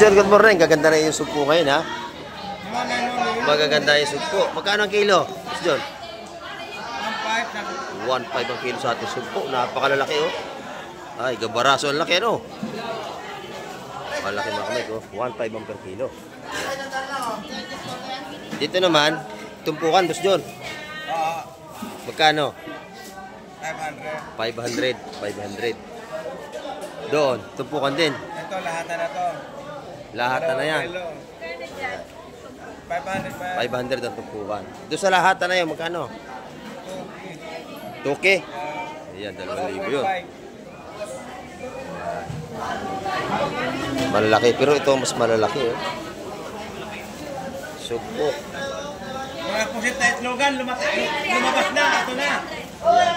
John, good morning. Gaganda na yung sugpo ngayon, ha? Magaganda yung sugpo. Magkano ang kilo? Boss John? 1.5 ang kilo sa ating sugpo. Napakalalaki, oh. Ay, gabaraso ang laki, no? Malaki mga kamay ko. 1.5 ang per kilo. Dito naman, tumpukan, Boss John. Magkano? 500. 500. Doon, tumpukan din. Ito, lahat na to. Lahat na yan. 500 ang tumpukan. Doon sa lahat na yan, magkano? 2K. Ayan, 2,000 yun. Malalaki, pero ito mas malalaki, oh. Sugpo. Mga pusit na itlogan, lumabas na, ito na.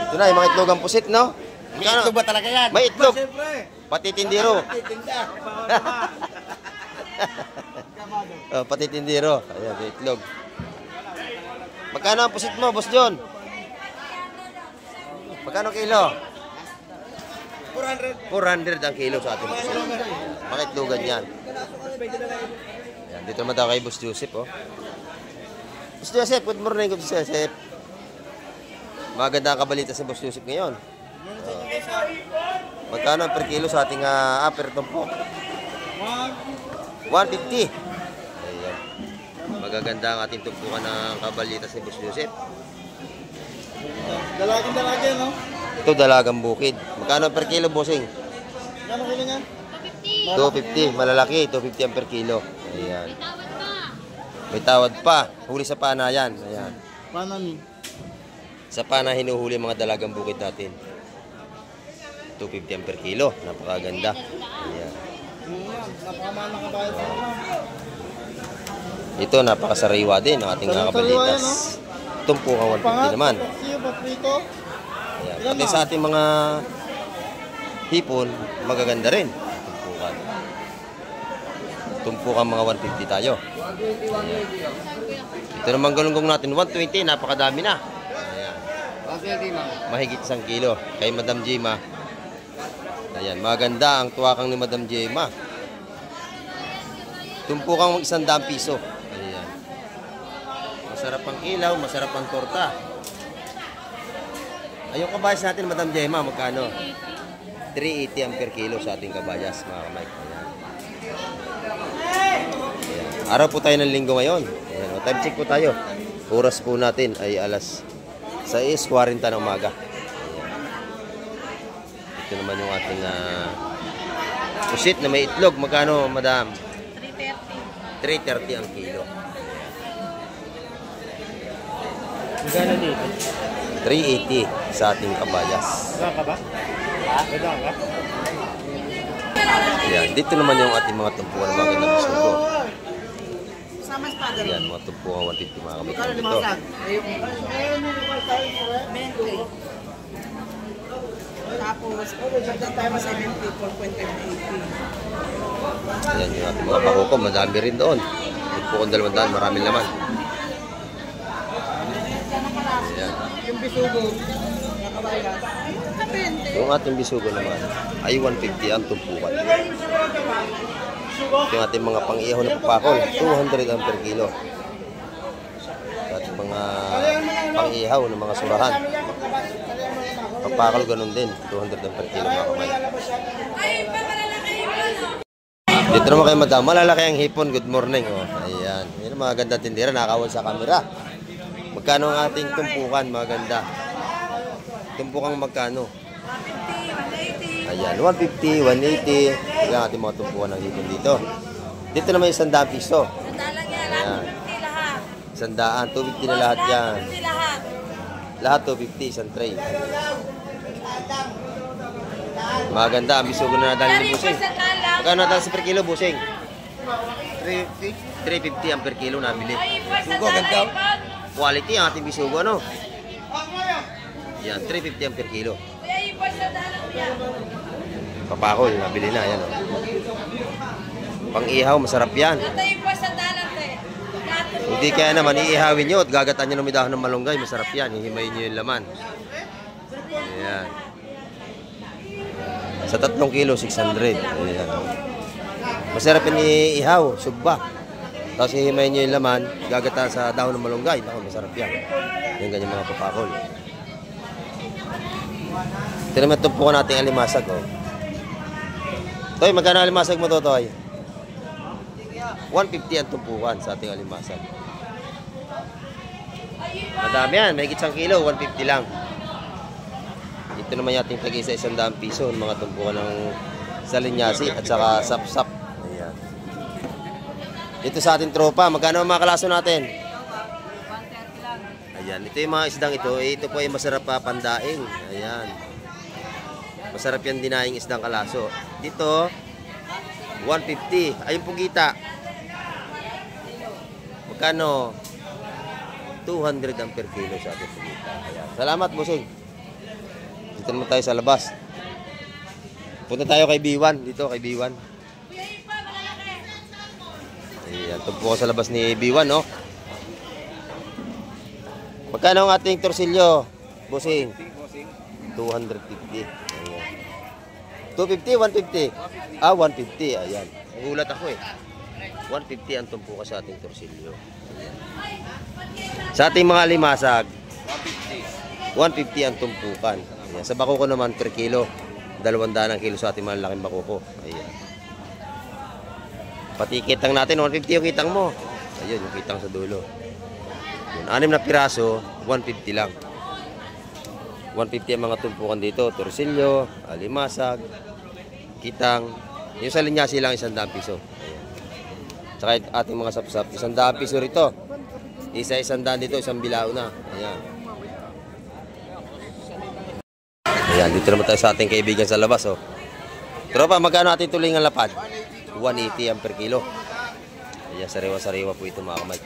Ito na, yung mga itlogang pusit, no? May itlog ba talaga yan? May itlog. Siyempre. Pati tindiro. Titinda. Oh, pati tindiro. Ayan, may itlog. Magkano ang pusit mo, Boss John? Magkano kilo? 400 ang kilo sa ating pusit. Mga itlogan yan. Ayan, dito naman tayo kay Boss Joseph, oh. Boss Joseph, good morning, Boss Joseph. Maganda ang kabalita sa Boss Joseph ngayon. Magkano per kilo sa ating per tumpok? 150. Ayan. Magaganda ang ating tumpukan ng kabalita sa Boss Joseph. Dalagang no? Ito dalagang bukid. Magkano per kilo, bossing? Gano'ng kilo niyan? 250. Malalaki, 250 ang per kilo. Ayan. May tawad pa. Huli sa pana yan. Ayan. Paano ni? Sa pana hinuhuli mga dalagang bukid natin. 250 ang per kilo. Napakaganda. Ayan. Napakamahal na kabayan sa Ito, napakasariwa din ang ating kabalitas. Tumpukan 150 naman. Ayan. Pati sa ating mga hipon, magaganda rin. Tumpukan. Tumpukan mga 150 tayo. Ayan. Ito naman galunggong natin, 120. Napakadami na. Ayan. Mahigit 1 kilo. Kay Madam Jema. Ayan, maganda ang tuwakang ni Madam Jema. Tumpukang 100 piso. Ayan. Masarap ang ilaw, masarap ang torta. Ayong kabayas natin, Madam Jema, magkano? 380 ang per kilo sa ating kabayas, mga kamay. Ayan. Ayan. Araw po tayo ng linggo ngayon. Ayan. O, time check po tayo. Oras po natin ay alas 6:40 ng umaga. Ito naman yung ating pusit na may itlog. Magkano, Madam? 330 ang kilo. Magkano dito? 380 sa ating kabayas. Gano'n ka ba? Gano'n ka? Ayan, dito naman yung ating mga tumpukan ng mga gandang bisugo. Ayan, mga tumpukan 150 mga kamay. Dito. Tapos, tapos 70, 4.80. Ayan yung ating mga pakuko. Madami rin doon. Tumpukan 200, maraming laman. Ayan. Yung bisugo, Yung ating bisugo naman ay 150 ang tumpukan. Yung ating mga pang-ihaw na papakol, 200 ang per kilo. At mga pang-ihaw na mga surahan. Papakol ganun din, 200 ang per kilo mga kamay. Dito naman kayo, Madam, malalaki ang hipon. Good morning. Oh. Ayan, yan ang mga ganda tindera, nakakawal sa camera. Magkano ang ating tumpukan, maganda? Tumpukang magkano? 150, 180. Ayan, 150, 180. Yan ang ating mga tumpukan ng hipon dito. Dito naman yung 100 piso. Sandalang yan, lahat 250 lahat. 100, 250 na lahat yan. 250 lahat. Lahat 250, isang tray. Maganda, ang bisugo na nadali ni Busing. Magkano nadali sa per kilo, Busing? 350. 350 ang per kilo nabili. Sugo, ganda. Quality ang ating bisugo, ano? Yan, 350 ang per kilo. Kuya, yung sandalang yan. Papakol, nabili na, yan, oh. Pang-ihaw, masarap yan. Ito yung sandalang, te. Hindi kaya naman, iihawin nyo at gagatan nyo ng midahon ng malunggay. Masarap yan, ihimayin nyo yung laman. Ayan. Sa 3 kilo, 600. Ayan. Masarap yan ihaw, sugba. Tapos ihimayin nyo yung laman, gagata sa dahon ng malunggay. Naku, masarap yan. Yung ganyan mga papakol. Ito naman tumpukan natin alimasag. Oh. Toy, magkano alimasag mo to, Toy? 150 ang tumpukan sa ating alimasag. Madami yan, may higit 1 kilo, 150 lang. Ito naman yating tag-isa 100 piso, mga tumpukan ng salinyasi at saka sap-sap. Ayan. Ito sa ating tropa, magkano ang mga kalaso natin? 130 lang. Ayan, ito yung mga isdang ito. Ito po ay masarap pa pandaing. Ayan. Masarap yan dinaing isdang kalaso. Dito, 150. Ayun pugita. Magkano? 200 ang per kilo sa ating pugita. Ayan. Salamat, busing. Dito naman tayo sa labas. Punta tayo kay B1. Dito, kay B1. Ayan, tumpo ko sa labas ni B1, no? Magkano ang ating torsilyo, busing? 250. Ayan. 250, 150? Ah, 150. Ayan. Nagulat ako eh. 150 ang tumpo ka sa ating torsilyo. Ayan. Sa ating mga limasag, 150 ang tumpukan. Ayan. Sa bakuko naman per kilo, 200 ang kilo sa ating malalaking bakuko. Ayan. Pati kitang natin, 150 yung kitang mo. Ayun, yung kitang sa dulo. Yun, 6 na piraso, 150 lang. 150 ang mga tumpukan dito. Torsilyo, alimasag, kitang. Yung sa linyasi lang, 100 piso. Ayan. Tsaka ating mga sapsap, 100 piso rito. Isa 100 dito, isang bilao na. Ayan. Ayan, dito naman tayo sa ating kaibigan sa labas. Oh. Tropa, magkano ating tulingan lapad? 180 ang per kilo. Ayan, sariwa-sariwa po ito mga kamay.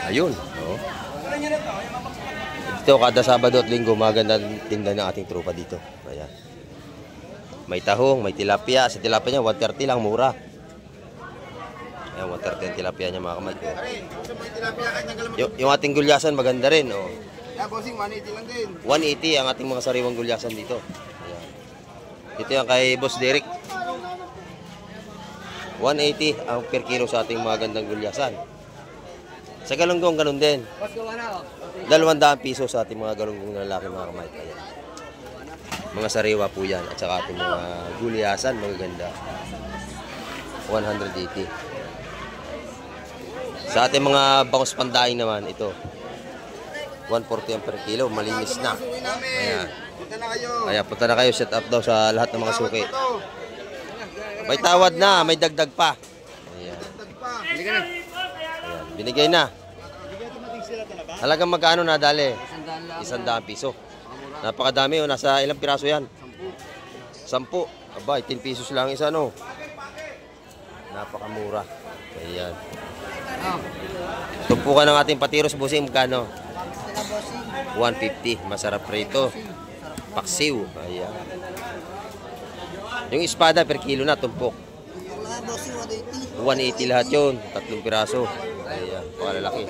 Ayun. Oh. Dito, kada Sabado at Linggo, maganda tinda ng ating tropa dito. Ayan. May tahong, may tilapia. Sa tilapia niya, 130 lang, mura. Ayan, 130 ang tilapia niya mga kamay. Yung ating gulyasan, maganda rin. Oh. Yeah, bossing, 180 lang din. 180 ang ating mga sariwang gulyasan dito. Ayan. Ito yung kay Boss Derek. 180 ang per kilo sa ating mga gandang gulyasan. Sa galunggong, ganun din. 200 piso sa ating mga galunggong na lalaki mga kamay. Ayan. Mga sariwa po yan. At saka ating mga gulyasan, mga ganda. 180. Sa ating mga bangos pandaing naman, ito. 140 ang per kilo, malinis na. Ayan. Punta na kayo. Ayan, punta na kayo. Set up daw sa lahat ng mga suki. May tawad na, may dagdag pa. Ayan. Ayan, binigay na. Halagang magkano na dali? 100 piso. Napakadami, oh. Nasa ilang piraso yan? 10. Aba, 10 pesos lang isa, no? Napakamura. Ayan. Tumpukan ng ating patiros, busing, magkano? 150. Masarap rito. Paksiw. Ayan. Yung espada per kilo na, tumpok. 180 lahat yun. 3 piraso. Ayan, pakalalaki.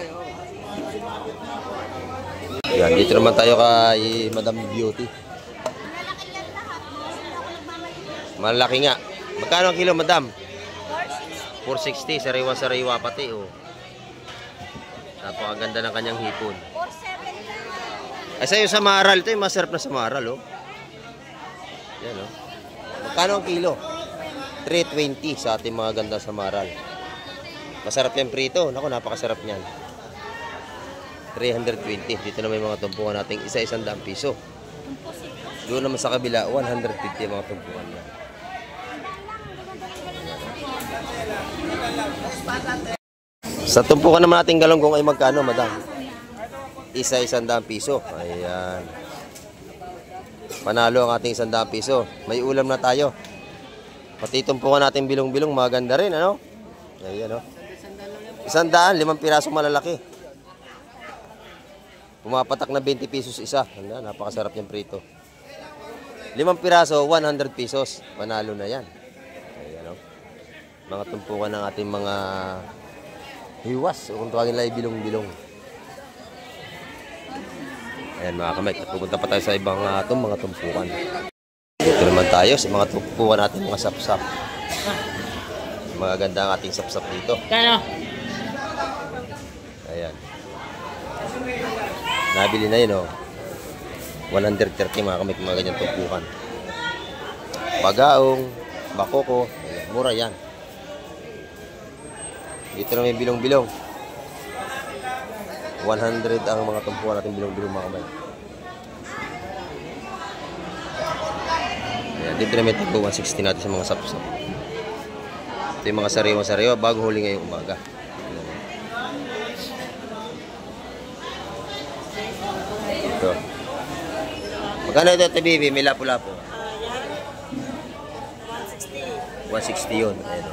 Ayan, dito naman tayo kay Madam Beauty. Malaki nga. Magkano ang kilo, Madam? 460. Sariwa-sariwa pati, oh. Napakaganda ng kanyang hipon. Ay, sa'yo sa Maral. Ito yung masarap na sa Maral, oh. Yan, oh. Magkano ang kilo? 320 sa ating mga ganda sa Maral. Masarap yan prito. Naku, napakasarap niyan. 320. Dito na may mga tumpungan nating isa 100 piso. Doon naman sa kabila, 150 mga tumpungan niya. Sa tumpukan naman nating galunggong ay magkano, Madam? Isa 100 piso. Ayan. Panalo ang ating 100 piso. May ulam na tayo. Pati tumpukan natin bilong-bilong, maganda rin, ano? Ayan, no? 100, 5 pirasong malalaki. Pumapatak na 20 pesos isa. Napakasarap yung prito. 5 piraso, 100 pesos. Panalo na yan. Ayan, no? Mga tumpukan ng ating mga hiwas. O kung tawagin lang bilong-bilong. Ayan mga kamay, pupunta pa tayo sa ibang mga tumpukan. Dito naman tayo sa mga tumpukan natin, mga sapsap. Magaganda ang ating sapsap dito. Kano? Ayan. Nabili na yun, oh. 130 mga kamay, mga ganyan tumpukan. Pagaong, bakoko, ayan, mura yan. Dito na may bilong-bilong. 100 ang mga tumpukan natin bilong-bilong mga kamay. Ayan, dito na may tumpo 160 natin sa mga sapsap. Ito yung mga sariwa-sariwa bago huli ngayong umaga. Ito. Magkano ito, Bibi? May lapo-lapo. 160 yun. Ayan,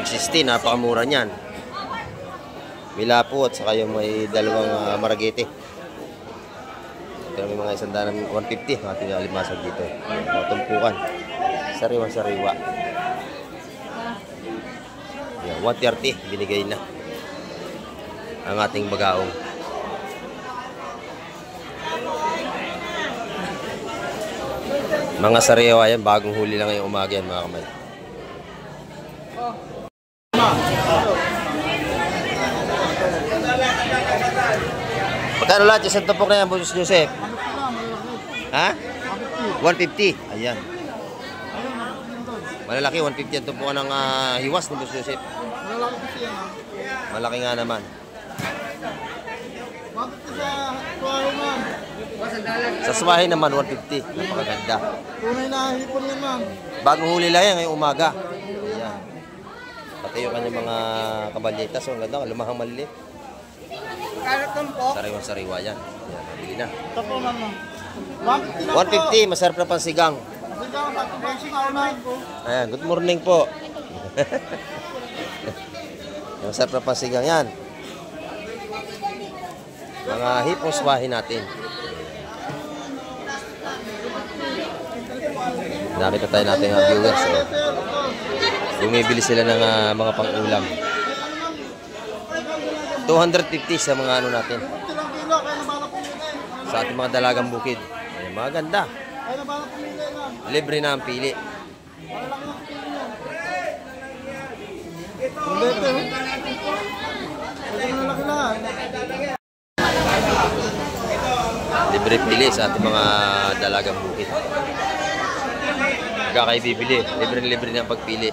160, napakamura niyan. May lapo at saka yung may dalawang maragete. Ito may mga isandaan ng 150. Ating alimasag dito. Ayan, mga tumpukan. Sariwa-sariwa. Ayan, 130. Binigay na ang ating bagaong. Mga sariwa yan, bagong huli lang yung umaga yan mga kamay. Magkano lahat yung santapok na yan, Boss Joseph? Ha? 150. Ayan. Malalaki, 150 ang tumpukan ng hiwas ni Boss Joseph. Malaki nga naman. Sa swahe naman, 150. Napakaganda. Tunay na hipon yan, ma'am. Bagong huli lang yan ngayong umaga. Ayan. Pati yung kanyang mga kabalyetas. So, ang ganda. Lumahang malilit. Karaton po. Sariwa-sariwa yan. Ayan, nabili na. Ito po, ma'am. 150 150. Masarap na pansigang. Ayan, good morning po. Masarap na pansigang yan. Mga hipong swahe natin. Nakita tayo natin mga viewers. So, bumibili sila ng mga pang-ulam. 250 sa mga ano natin. Sa ating mga dalagang bukid. Ayan, mga ganda. Libre na ang pili. Libre pili sa ating mga dalagang bukid. Pagka kayo bibili, libre-libre na ang pagpili.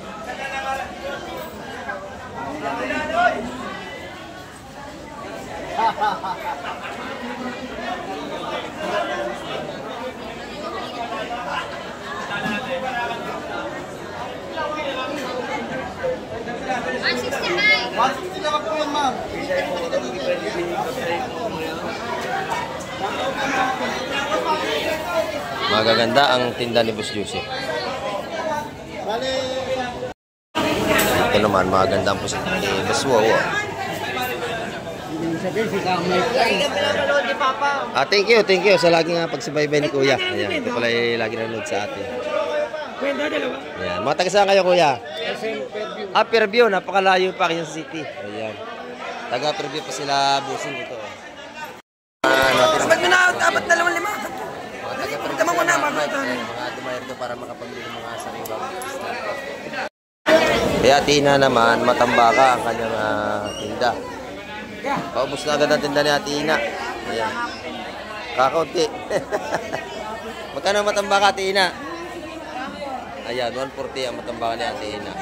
Magaganda ang tinda ni Boss Joseph. Ito naman, maganda ang pusit ni Boss Wow. Thank you sa lagi nga pagsubaybay ni Kuya. Ayan, ito pala ay lagi nanonood sa atin. Ayan, mga taga saan kayo, Kuya? Fairview, napakalayo pa Quezon City. Ayan. Taga Fairview pa sila busing ito. Sabat mo na, dapat 2,500. Tama mo na, mga dumayer to para makapamili ng mga sariwang isda. Kaya Tina naman, matambaka ang kanyang tinda. Paubos na agad ang tinda ni Tina. Ayan. Kakaunti. Magkano matambaka, Tina? Ayan, 140 ang matambaka ni Tina.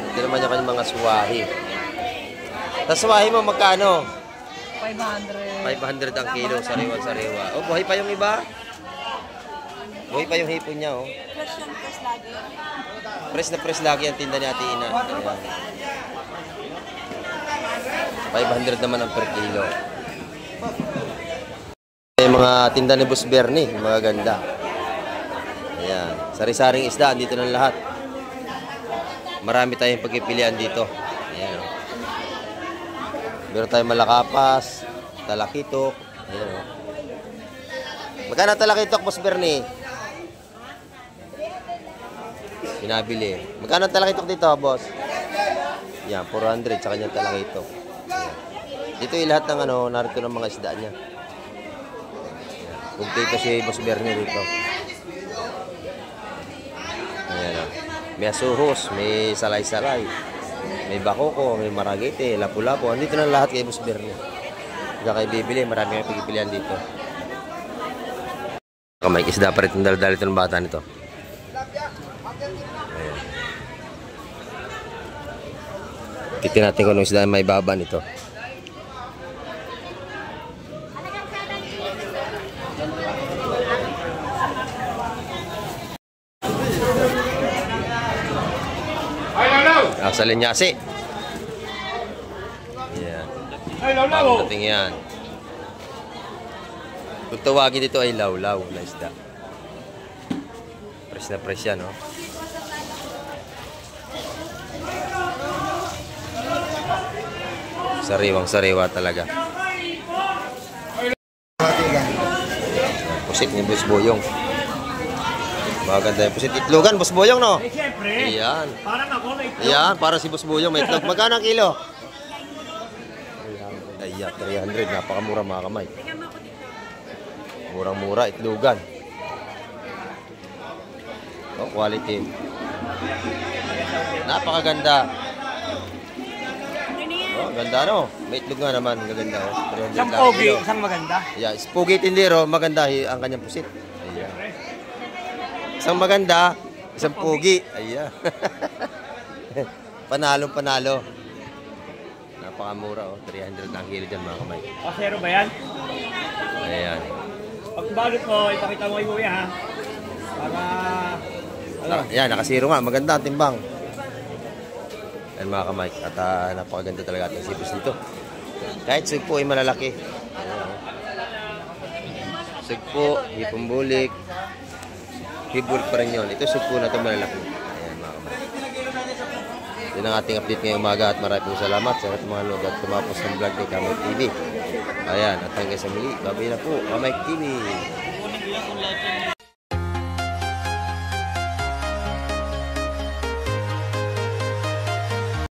Ito naman yung kanyang mga suwahi. Sa suwahi mo, magkano? 500 ang kilo, sariwa-sariwa. Oh, buhay pa yung iba. Buhay pa yung hipon niya, oh. Press na press lagi ang tinda ni Ate Ina. Ayan. 500 naman ang per kilo. Yung mga tinda ni Boss Bernie, mga ganda. Ayan. Sari-saring isda, andito ng lahat. Marami tayong pagpipilian dito. Ayan, oh. Meron tayong malakapas, talakitok. Ayan, oh. Magkano talakitok, Boss Bernie? Pinabili. Magkano talakitok dito, boss? Yan, 400 sa kanyang talakitok. Ayan. Dito yung lahat ng narito ng mga isda niya. Kumpleto si Boss Bernie dito. Ayan. may asuhos, may salay-salay, may bakoko, may maragete, lapu-lapu. Andito na lahat kay Boss Bernie. Kaya kayo bibili, marami kayong pagpipilian dito. May isda pa rin itong dala-dala ito ng bata nito. Ayan. Titin natin kung anong isda may baba nito. Sa linyasi. Ayan. Ang dating yan. Kung tawagin dito ay lawlaw na isda. Fresh na fresh yan, no? Sariwang-sariwa talaga. Pusit ni Boss Boyong. Maganda yung pusit. Itlogan, Boss Boyong, no? Eh, siyempre. Ayan. Parang ako na itlog. Ayan, para si Boss Boyong may itlog. Magkano ang kilo? Ayan, 300. Napakamura mga kamay. Murang-mura, itlogan. Oh, quality. Napakaganda. Oh, ganda, no? May itlog nga naman. Gaganda, oh. 300 Isang lang pogi, kilo. isang maganda. Yeah, pogi tindero, maganda ang kanyang pusit. Ayan. Isang maganda, isang pogi. Ayan. Panalong panalo. Napakamura, oh. 300 ang kilo dyan, mga kamay. Pasero ba yan? Ayan. Pag balot mo, ipakita mo yung kuya, ha? Para... Ano? Ayan, nakasiro nga. Maganda ang timbang. Ayan, mga kamay. At napakaganda talaga ating sipos dito. Kahit sugpo ay malalaki. Ayan, oh. Sugpo, hipumbulik. Hipumbulik pa rin yun. Ito sugpo na ito malalaki. Ayan, mga kamay. Yun ang ating update ngayong umaga at maraming salamat sa mga load at tumapos ng vlog ni Kamay TV. Ayan, at hanggang sa muli, babi na po, Kamay TV.